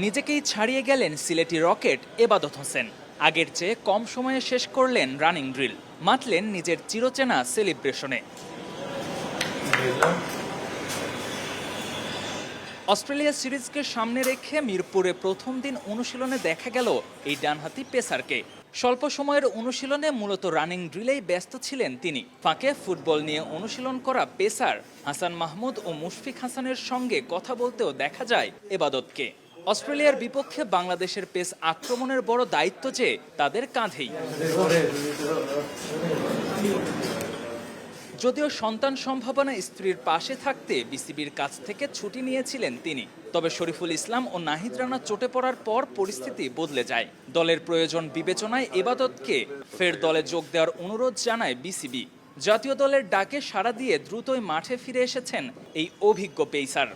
নিজেকেই ছাড়িয়ে গেলেন সিলেটি রকেট এবাদত হোসেন। আগের চেয়ে কম সময়ে শেষ করলেন রানিং ড্রিল, মাতলেন নিজের চিরচেনা সেলিব্রেশনে। অস্ট্রেলিয়া সিরিজকে সামনে রেখে মিরপুরে প্রথম দিন অনুশীলনে দেখা গেল এই ডানহাতি পেসারকে। স্বল্প সময়ের অনুশীলনে মূলত রানিং ড্রিলেই ব্যস্ত ছিলেন তিনি। ফাঁকে ফুটবল নিয়ে অনুশীলন করা পেসার হাসান মাহমুদ ও মুশফিক হাসানের সঙ্গে কথা বলতেও দেখা যায় এবাদতকে। অস্ট্রেলিয়ার বিপক্ষে বাংলাদেশের পেস আক্রমণের বড় দায়িত্ব যে তাদের কাঁধেই। যদিও সন্তান সম্ভাবনা স্ত্রীর পাশে থাকতে বিসিবির কাছ থেকে ছুটি নিয়েছিলেন তিনি, তবে শরীফুল ইসলাম ও নাহিদ রানা চোটে পড়ার পর পরিস্থিতি বদলে যায়। দলের প্রয়োজন বিবেচনায় এবাদতকে ফের দলে যোগ দেওয়ার অনুরোধ জানায় বিসিবি। জাতীয় দলের ডাকে সাড়া দিয়ে দ্রুতই মাঠে ফিরে এসেছেন এই অভিজ্ঞ পেসার।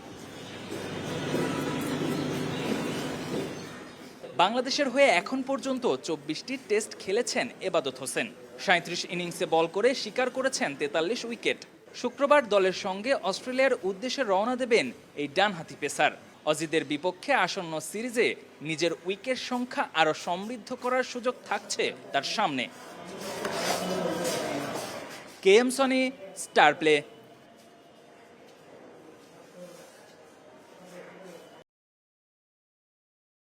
বাংলাদেশের হয়ে এখন পর্যন্ত 24টি টেস্ট খেলেছেন এবাদত হোসেন। 37 ইনিংসে বল করে শিকার করেছেন 43 উইকেট। শুক্রবার দলের সঙ্গে অস্ট্রেলিয়ার উদ্দেশ্যে রওনা দেবেন এই ডানহাতি পেসার। অজিদের বিপক্ষে আসন্ন সিরিজে নিজের উইকেট সংখ্যা আরও সমৃদ্ধ করার সুযোগ থাকছে তার সামনে। KM Sony, star play.